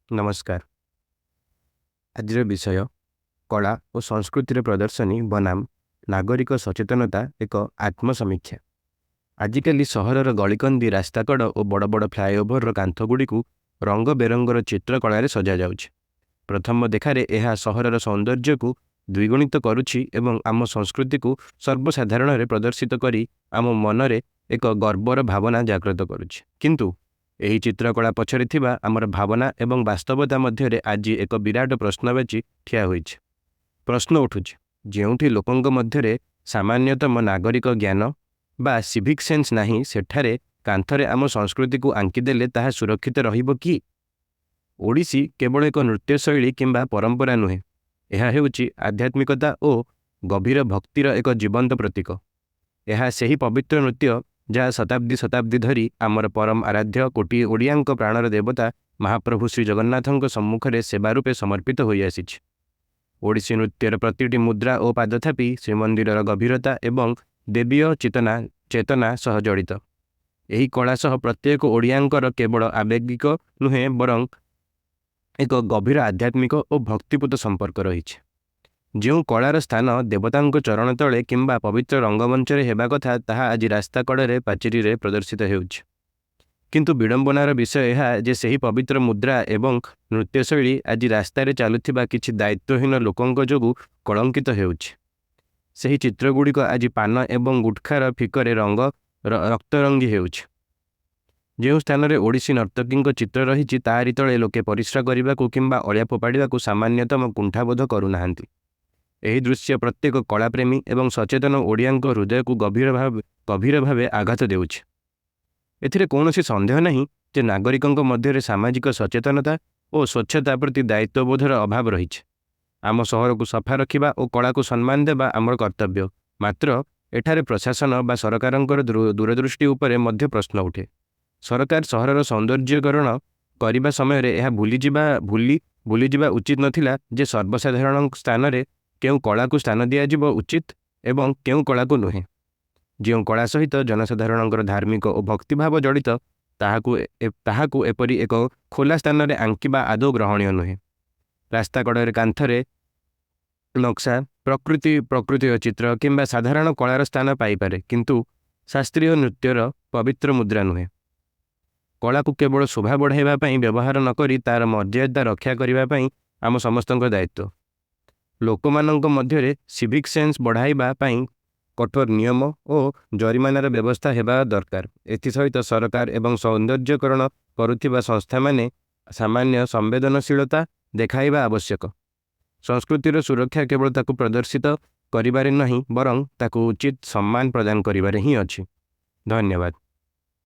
नमस्कार। आजिर विषय कला और संस्कृतिर प्रदर्शनी बनाम नागरिक सचेतनता एक आत्मसमीक्षा। आजिकाली सहरर गलिकंदी रास्ताकड़ और बड़ बड़ फ्लाईओभर कांथगुड़ी को रंग बेरंगर चित्रकलार सजा जाउछि। प्रथम देखारे यह सहरर सौंदर्य को द्विगुणित करुछि एवं आम संस्कृति को सर्वसाधारण प्रदर्शित करी आम मनरे एक गर्वर भावना जागृत करुछि। किंतु एही चित्रकला पछरे थिबा आमर भावना एवं वास्तवता मध्यरे आज एक विराट प्रश्नवाची ठिया होइछि। प्रश्न उठुछि, जेउठी लोकंक मध्यरे सामान्यतम नागरिक ज्ञान बा सिविक सेंस नाही, सेठारे कांथरे आम संस्कृति को आंकीदेले ताहा सुरक्षित रहिबो कि? ओडिसी केवल एक नृत्यशैली किंबा परंपरा नुहे, यह हेउछि आध्यात्मिकता और गभीर भक्तिर एक जीवंत प्रतीक। यह सही पवित्र नृत्य जहाँ शताब्दी शताब्दी धरी आमर परम आराध्य कोटी ओडियांक प्राणर देवता महाप्रभु श्री जगन्नाथंक सम्मुखरे सेवा रूपे समर्पित होई आसिछि। ओडिसी नृत्यर प्रतिटी मुद्रा और पादथापी श्रीमंदिरर गभीरता एवं देवीय चेतना सह जड़ित। एही कला सह प्रत्येक ओडियांकर केवल आवेगिक नुहे बरं एक गभीर आध्यात्मिक और भक्तिपूत संपर्क रहिछि। जो कलार स्थान देवतांक चरण तले किंबा पवित्र रंगमंचरे हेबा कथा ताहा आज रास्ता कड़े पाचेरी रे प्रदर्शित हेउछि। किंतु विडंबनार विषय यह जे सही पवित्र मुद्रा एवं नृत्यशैली आज रास्तार चलुथिबा किछि दायित्वहीन लोकंक जोगु कलंकित हेउछि। सही चित्रगुड़िक आज पान एवं गुटखार फिकरे रक्तरंगी हेउछि। जो स्थान रे ओडिसी नर्तकींक चित्र रहिछि ताहारि तले लोके परिश्रा करिबाकु किंबा अलिया फोपाड़िबाकु सामान्यतम कुंठाबोध करुनाहांती। एही दृश्य प्रत्येक कलाप्रेमी एवं सचेतन ओडियांक हृदय को गभीर भावे आघात देउछि। एथिरे कौनसी संदेह नहीं जे नागरिकंक मध्यरे सामाजिक सचेतनता और स्वच्छता प्रति दायित्वबोधर अभाव रहिछि। आम सहर को सफा रखिबा और कला को सम्मान देबा आमर कर्तव्य। मात्र एठारे प्रशासन बा सरकारंकर दूरदृष्टि उपरे मध्य प्रश्न उठे। सरकार सहरर सौंदर्यकरण करिबा समय रे यह भूली जिबा उचित नथिला जे सर्वसाधारण स्थान रे केउ कला को स्थान दियाजिबो उचित एवं केउ कला को नुहे। जो कला सहित जनसाधारण धार्मिक और भक्तिभाव जड़ित ताहाकु एपरी एक खोला स्थान रे आंकिबा आदौ ग्रहणीय नुहे। रास्ता कड़े कांथरे नक्शा प्रकृति चित्र किंबा साधारण कलार स्थान पाइपारे, किंतु शास्त्रीय नृत्यर पवित्र मुद्रा नुहे। कला को केवल शोभा बढ़ाइबा पई व्यवहार न करी तार मर्यादा रक्षा करिबा पई आम समस्तक दायित्व। लोकमानंक मध्यरे सिविक सेंस बढ़ाइबा पई कठोर नियम और जरिमानार व्यवस्था हेबा दरकार। एथिसहित सरकार एवं सौंदर्यकरण करुथिबा संस्था माने सामान्य संवेदनशीलता देखाइबा आवश्यक। संस्कृतिर सुरक्षा केवल ताकु प्रदर्शित करिबारे नहीं बरं ताकु उचित सम्मान प्रदान करिबारे ही अछि। धन्यवाद।